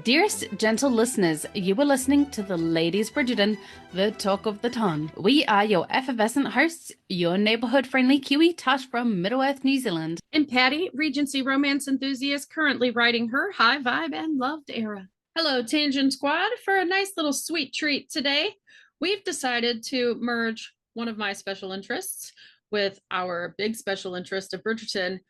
Dearest gentle listeners, you are listening to the Ladies Bridgerton, the talk of the town. We are your effervescent hosts, your neighborhood-friendly Kiwi, Tash from Middle-earth, New Zealand. And Patti, Regency romance enthusiast, currently writing her high vibe and loved era. Hello, Tangent Squad. For a nice little sweet treat today, we've decided to merge one of my special interests with our big special interest of Bridgerton,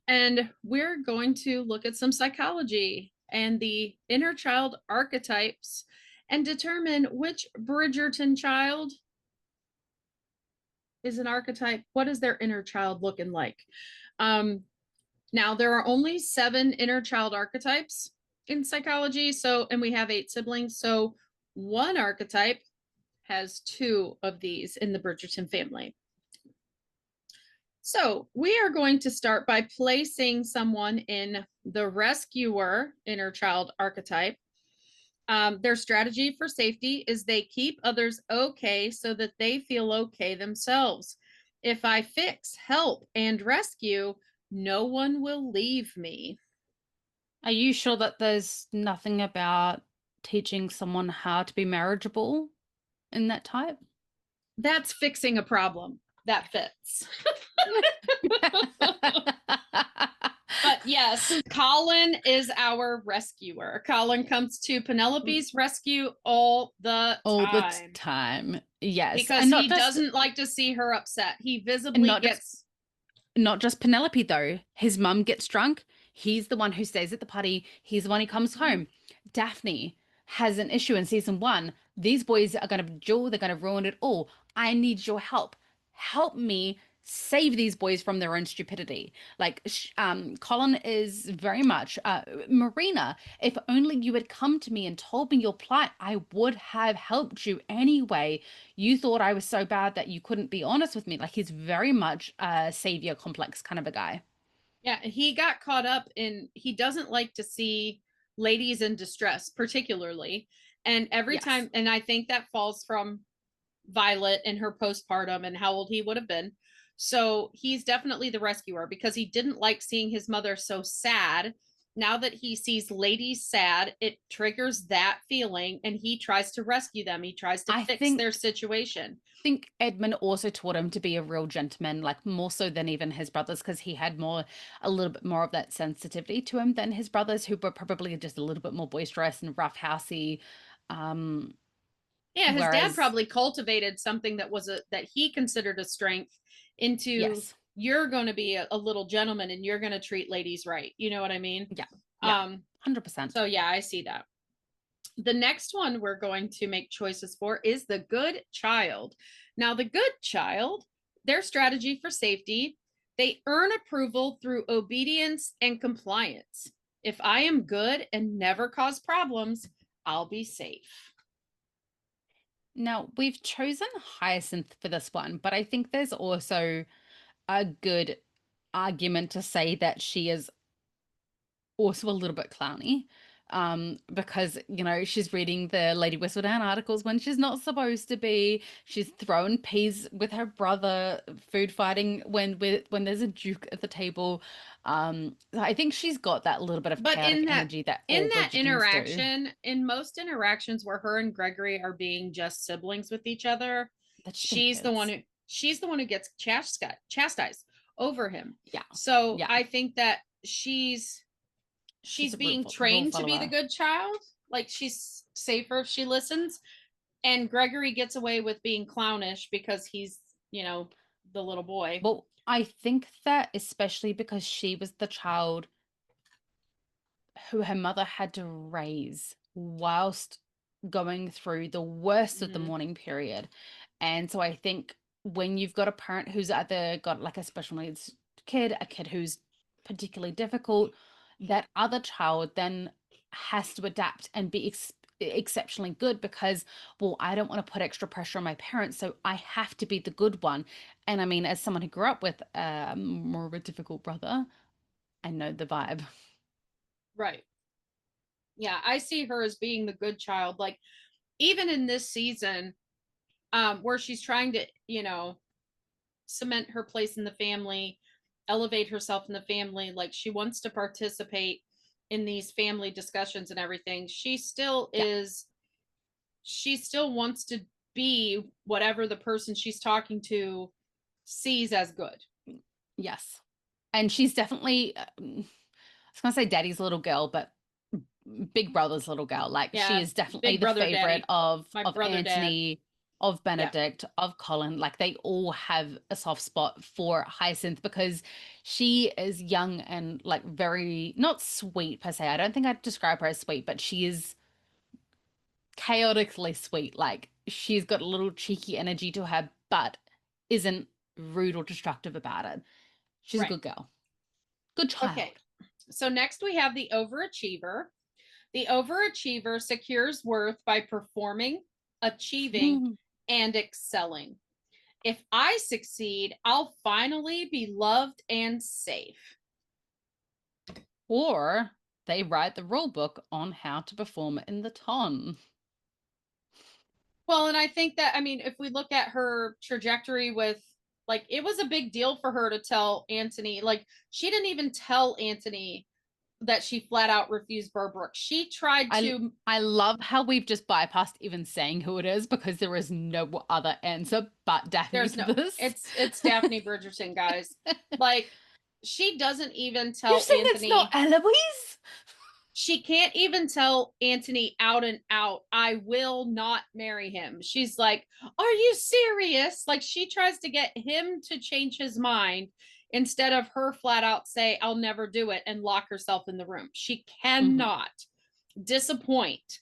and we're going to look at some psychology and the inner child archetypes and determine which Bridgerton child is an archetype. What is their inner child looking like? Now, there are only 7 inner child archetypes in psychology. And we have 8 siblings. So one archetype has 2 of these in the Bridgerton family. So we are going to start by placing someone in the rescuer inner child archetype. Their strategy for safety is they keep others okay so that they feel okay themselves. If I fix, help, and rescue, no one will leave me. Are you sure that there's nothing about teaching someone how to be marriageable in that type? That's fixing a problem. That fits. But yes, Colin is our rescuer. Colin comes to Penelope's rescue all the time. Yes. Because he doesn't like to see her upset. He visibly gets... Not just Penelope, though. His mum gets drunk. He's the one who stays at the party. He's the one who comes home. Daphne has an issue in season 1. These boys are going to duel. They're going to ruin it all. I need your help. Help me save these boys from their own stupidity. Like, Colin is very much, Marina, if only you had come to me and told me your plight, I would have helped you anyway. You thought I was so bad that you couldn't be honest with me. Like, he's very much a savior complex kind of a guy. Yeah, he got caught up in, he doesn't like to see ladies in distress, particularly. And every time, and I think that falls from Violet and her postpartum and how old he would have been. So he's definitely the rescuer because he didn't like seeing his mother so sad. Now that he sees ladies sad, it triggers that feeling and he tries to rescue them. He tries to fix their situation. I think Edmund also taught him to be a real gentleman, like more so than even his brothers, because he had a little bit more of that sensitivity to him than his brothers, who were probably just a little bit more boisterous and roughhousey. Yeah, his dad probably cultivated something that he considered a strength into, you're going to be a little gentleman and you're going to treat ladies right. You know what I mean? Yeah. 100%. So yeah, I see that. The next one we're going to make choices for is the good child. Now, the good child, their strategy for safety, they earn approval through obedience and compliance. If I am good and never cause problems, I'll be safe. Now, we've chosen Hyacinth for this one, but I think there's also a good argument to say that she is also a little bit clowny, because she's reading the Lady Whistledown articles when she's not supposed to be. She's throwing peas with her brother, food fighting when there's a duke at the table. I think she's got that little bit of chaotic energy that in that interaction, in most interactions where her and Gregory are being just siblings with each other, she's the one who gets chastised over him. Yeah. So I think that she's being trained to be the good child. Like, she's safer if she listens. And Gregory gets away with being clownish because he's, the little boy. Well, I think that especially because she was the child who her mother had to raise whilst going through the worst of the mourning period. And so I think when you've got a parent who's either got like a special needs kid, a kid who's particularly difficult, that other child then has to adapt and be exceptionally good because, well, I don't want to put extra pressure on my parents, so I have to be the good one. And I mean, as someone who grew up with more of a difficult brother, I know the vibe. Right. Yeah, I see her as being the good child. Like, even in this season, where she's trying to, cement her place in the family, elevate herself in the family, like she wants to participate in these family discussions and everything, she still she still wants to be whatever the person she's talking to sees as good. Yes. And she's definitely, I was going to say daddy's little girl, but big brother's little girl. Like, she is definitely the favorite of Anthony, of Benedict, of Colin. Like, they all have a soft spot for Hyacinth because she is young and like very, not sweet per se. I don't think I'd describe her as sweet, but she is chaotically sweet. Like, she's got a little cheeky energy to her, but isn't rude or destructive about it. She's a good girl. Good child. Okay. So next we have the overachiever. The overachiever secures worth by performing, achieving, and excelling. If I succeed, I'll finally be loved and safe. Or they write the rule book on how to perform in the ton. Well, and I think that, I mean, if we look at her trajectory with, like, it was a big deal for her to tell Anthony, like, she didn't even tell Anthony that she flat out refused Burbrook. She tried to. I love how we've just bypassed even saying who it is because there is no other answer but Daphne for this. It's Daphne Bridgerton, guys. Like, she doesn't even tell You're saying Anthony. It's not Eloise? She can't even tell Anthony out and out, I will not marry him. She's like, are you serious? Like, she tries to get him to change his mind instead of her flat out say, I'll never do it, and lock herself in the room. She cannot disappoint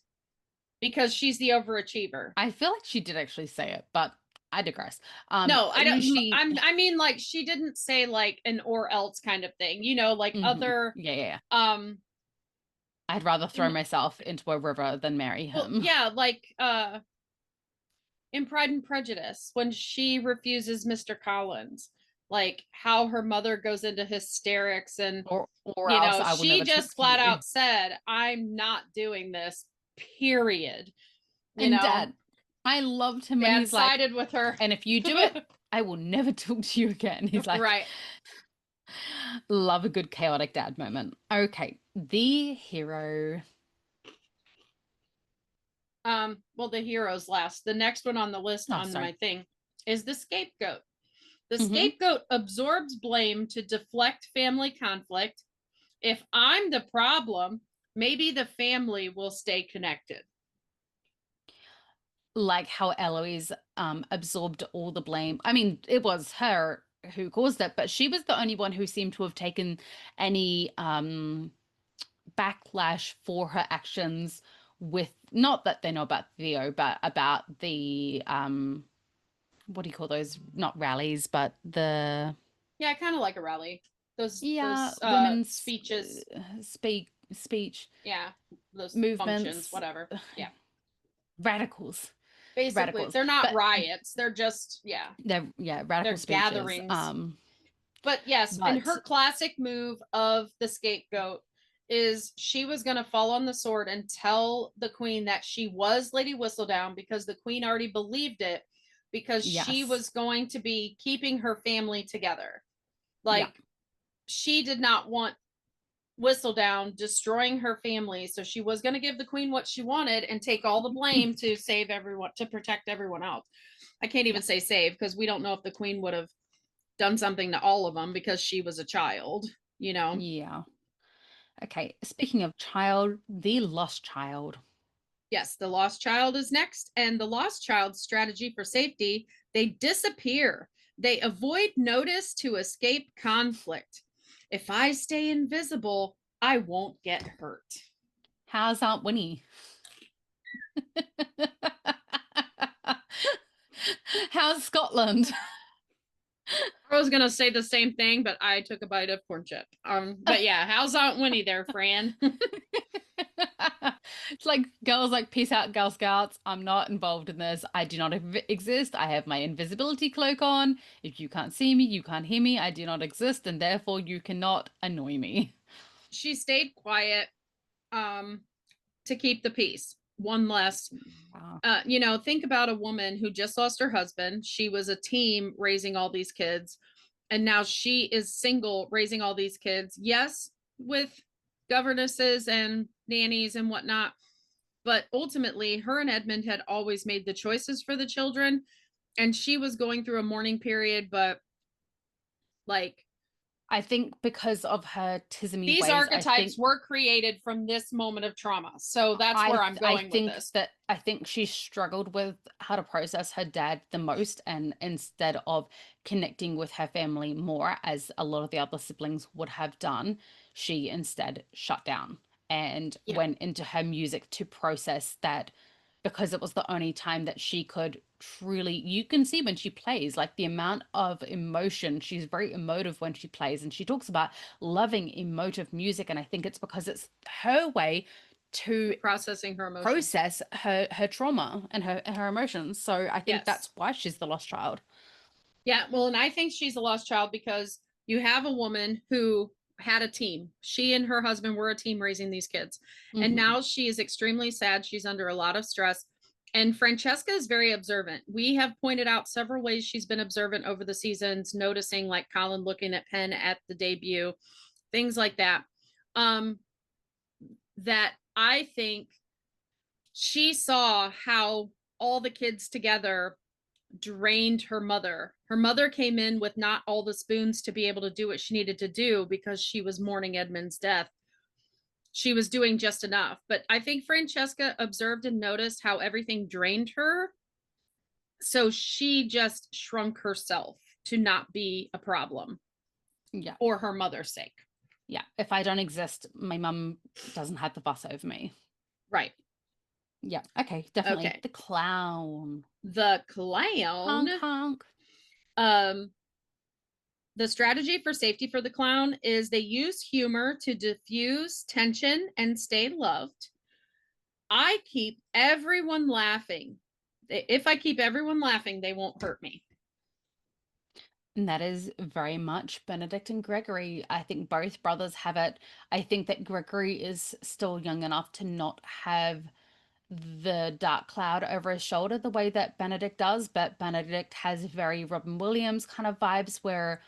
because she's the overachiever. I feel like she did actually say it, but I digress. No, I don't. I mean, like, she didn't say like an or else kind of thing, you know, like other. I'd rather throw myself into a river than marry him. Well, yeah, like in Pride and Prejudice, when she refuses Mr. Collins, like how her mother goes into hysterics and or you know, she just flat out said, I'm not doing this, period. You know, Dad, I loved him when he's sided like, with her. And if you do it, I will never talk to you again. He's like, right. Love a good chaotic dad moment. Okay, the hero. Well, the hero's last. The next one on the list my thing is the scapegoat. The scapegoat absorbs blame to deflect family conflict. If I'm the problem, maybe the family will stay connected. Like how Eloise absorbed all the blame. I mean, it was her who caused it, but she was the only one who seemed to have taken any backlash for her actions with, not that they know about Theo, but about the what do you call those? Not rallies, but the kind of like a rally. Those women's speeches, speech. Yeah, those movements, functions, whatever. Yeah, radicals. Basically, radicals. They're not riots. They're just They're radical speeches. Gatherings. But yes, and her classic move of the scapegoat is she was going to fall on the sword and tell the queen that she was Lady Whistledown because the queen already believed it, because she was going to be keeping her family together. Like, she did not want Whistledown destroying her family, so she was going to give the queen what she wanted and take all the blame to save everyone, to protect everyone else. I can't even say save, because we don't know if the queen would have done something to all of them because she was a child, you know. Okay, speaking of child, the lost child. Yes, the lost child is next, and the lost child's strategy for safety: they disappear. They avoid notice to escape conflict. If I stay invisible, I won't get hurt. How's Aunt Winnie? How's Scotland? I was gonna say the same thing, but I took a bite of corn chip. But yeah, how's Aunt Winnie there, Fran? It's like girls like, peace out, Girl Scouts. I'm not involved in this. I do not exist. I have my invisibility cloak on. If you can't see me, you can't hear me. I do not exist, and therefore you cannot annoy me. She stayed quiet to keep the peace. One less. You know, think about a woman who just lost her husband. She was a team raising all these kids, and now she is single raising all these kids. Yes, with governesses and nannies and whatnot. But ultimately, her and Edmund had always made the choices for the children. And she was going through a mourning period, but like, I think because of her tismy these ways, archetypes were created from this moment of trauma. So that's where I'm going with this. I think she struggled with how to process her dad the most, and instead of connecting with her family more, as a lot of the other siblings would have done, she instead shut down and Yeah. went into her music to process that, because it was the only time that she could truly, you can see when she plays, like the amount of emotion. She's very emotive when she plays, and she talks about loving emotive music. And I think it's because it's her way to Processing her emotions. process her trauma and her emotions. So I think that's why she's the lost child. Yeah, well, and I think she's a lost child because you have a woman who had a team. She and her husband were a team raising these kids. And now she is extremely sad. She's under a lot of stress. And Francesca is very observant. We have pointed out several ways she's been observant over the seasons, noticing like Colin looking at Penn at the debut, things like that. That I think she saw how all the kids together drained her mother. Her mother came in with not all the spoons to be able to do what she needed to do because she was mourning Edmund's death. She was doing just enough. But I think Francesca observed and noticed how everything drained her. So she just shrunk herself to not be a problem. Yeah. For her mother's sake. Yeah. If I don't exist, my mum doesn't have the fuss over me. Right. Yeah. Okay. Definitely. Okay. The clown. The clown. Honk, honk. The strategy for safety for the clown is they use humor to diffuse tension and stay loved. I keep everyone laughing. If I keep everyone laughing, they won't hurt me. And that is very much Benedict and Gregory. I think both brothers have it. I think that Gregory is still young enough to not have the dark cloud over his shoulder the way that Benedict does, but Benedict has very Robin Williams kind of vibes where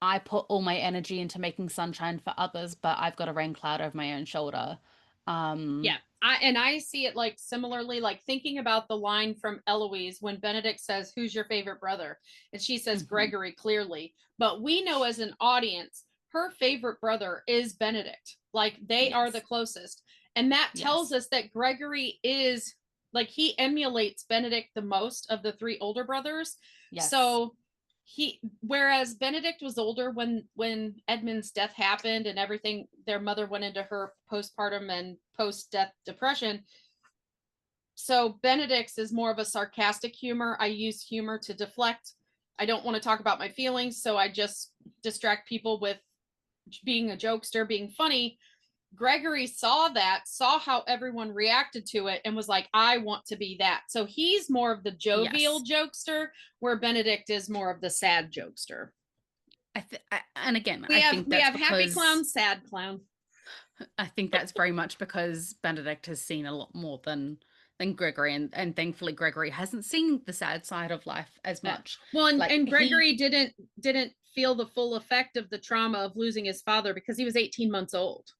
I put all my energy into making sunshine for others, but I've got a rain cloud over my own shoulder. I see it like similarly, like thinking about the line from Eloise when Benedict says, "Who's your favorite brother?" And she says Gregory clearly, but we know as an audience her favorite brother is Benedict. Like they are the closest. And that tells us that Gregory is like, he emulates Benedict the most of the three older brothers. So whereas Benedict was older when Edmund's death happened and everything, their mother went into her postpartum and post-death depression. So Benedict's is more of a sarcastic humor. I use humor to deflect. I don't want to talk about my feelings, so I just distract people with being a jokester, being funny. Gregory saw how everyone reacted to it and was like, I want to be that. So he's more of the jovial jokester, where Benedict is more of the sad jokester. And again, we have happy clown, sad clown. I think that's very much because Benedict has seen a lot more than Gregory, and thankfully Gregory hasn't seen the sad side of life as much. Well, and Gregory didn't feel the full effect of the trauma of losing his father because he was 18 months old.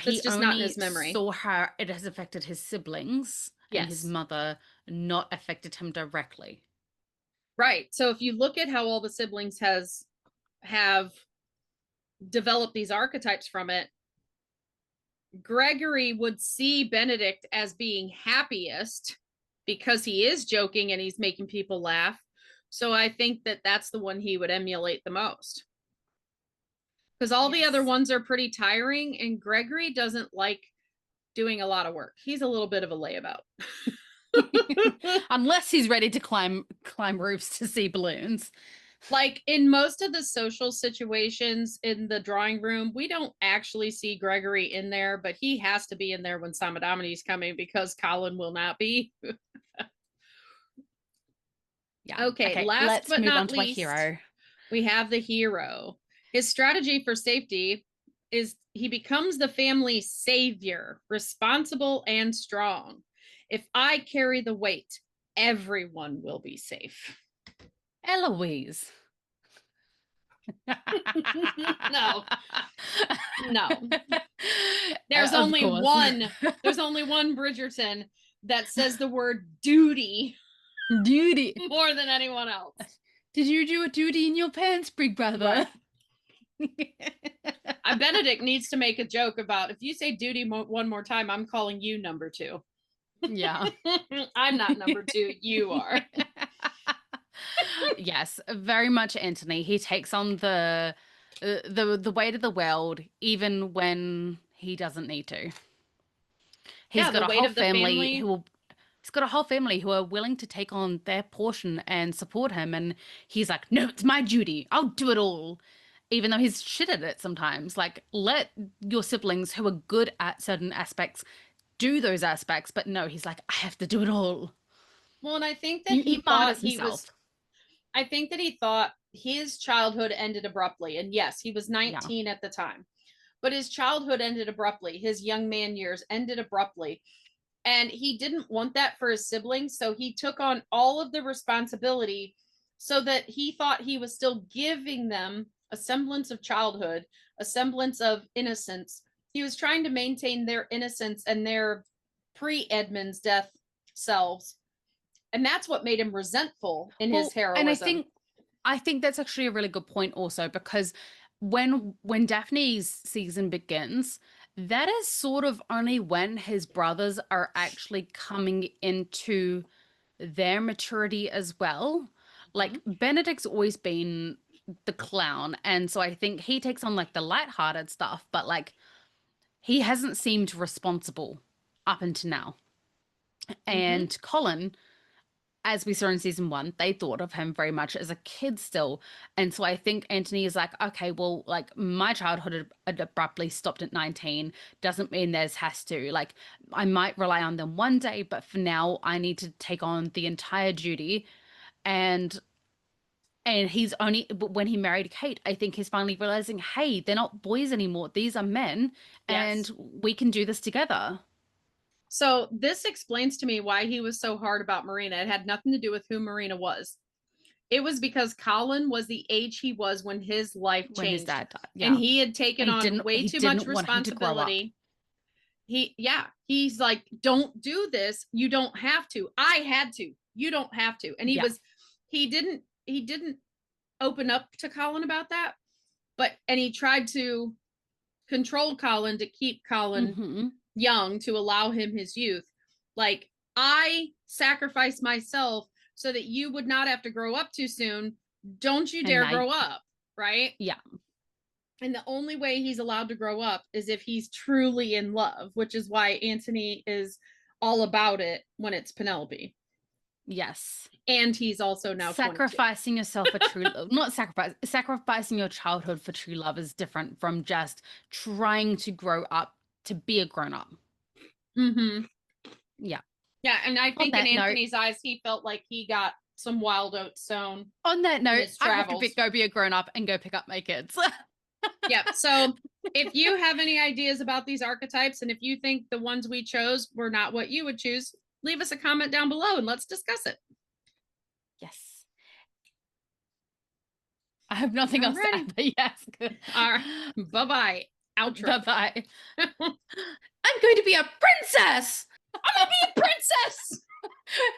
That's just not in his memory. Saw how it has affected his siblings and his mother, not affected him directly. Right. So if you look at how all the siblings have developed these archetypes from it, Gregory would see Benedict as being happiest because he is joking and he's making people laugh. So I think that that's the one he would emulate the most. Because all the other ones are pretty tiring, and Gregory doesn't like doing a lot of work. He's a little bit of a layabout. Unless he's ready to climb roofs to see balloons. Like in most of the social situations in the drawing room, we don't actually see Gregory in there, but he has to be in there when Samadamini's coming because Colin will not be. Okay, let's move on to our hero. We have the hero. His strategy for safety is he becomes the family savior, responsible and strong. If I carry the weight, everyone will be safe. Eloise. No. No. There's Of only course. one. There's only one Bridgerton that says the word duty Duty. more than anyone else. Did you do a duty in your pants, big brother? Benedict needs to make a joke about, if you say duty one more time, I'm calling you number 2. Yeah. I'm not number 2. You are. Yes, very much Anthony. He takes on the weight of the world even when he doesn't need to. He's got the a weight whole of the family family. who will He's got a whole family who are willing to take on their portion and support him, and he's like, "No, it's my duty. I'll do it all." Even though he's shit at it sometimes. Like, let your siblings who are good at certain aspects do those aspects, but no, he's like, I have to do it all. Well, and I think that He he thought martyrs he was himself. I think that he thought his childhood ended abruptly. And yes, he was Yeah. 19 at the time. But his childhood ended abruptly. His young man years ended abruptly. And he didn't want that for his siblings. So he took on all of the responsibility so that he thought he was still giving them a semblance of childhood, a semblance of innocence. He was trying to maintain their innocence and their pre-Edmund's death selves. And that's what made him resentful in his heroism. And I think that's actually a really good point also, because when Daphne's season begins, that is sort of only when his brothers are actually coming into their maturity as well. Like, Benedict's always been the clown, and so I think he takes on like the lighthearted stuff, but like he hasn't seemed responsible up until now. And Colin, as we saw in season 1, they thought of him very much as a kid still. And so I think Anthony is like, okay, well, like, my childhood had abruptly stopped at 19. Doesn't mean theirs has to. Like, I might rely on them one day, but for now, I need to take on the entire duty. And he's only, but when he married Kate, I think he's finally realizing, hey, they're not boys anymore. These are men, and we can do this together. So this explains to me why he was so hard about Marina. It had nothing to do with who Marina was. It was because Colin was the age he was when his life changed. When his dad died. Yeah. And he had taken on way too much responsibility. He's like, don't do this. You don't have to. I had to. You don't have to. And he didn't open up to Colin about that, and he tried to control Colin to keep Colin young, to allow him his youth. Like, I sacrificed myself so that you would not have to grow up too soon. Don't you dare grow up, right? Yeah. And the only way he's allowed to grow up is if he's truly in love, which is why Anthony is all about it when it's Penelope. Yes. And he's also now sacrificing 22. yourself for true love. Not sacrificing your childhood for true love is different from just trying to grow up to be a grown up. Yeah. Yeah, and I think in Anthony's eyes, he felt like he got some wild oats sown. On that note, I have to go be a grown up and go pick up my kids. Yep. So if you have any ideas about these archetypes, and if you think the ones we chose were not what you would choose, leave us a comment down below and let's discuss it. Yes. I have nothing else to add, but yes. All right. Bye-bye. Outro. Bye-bye. I'm going to be a princess. I'm going to be a princess.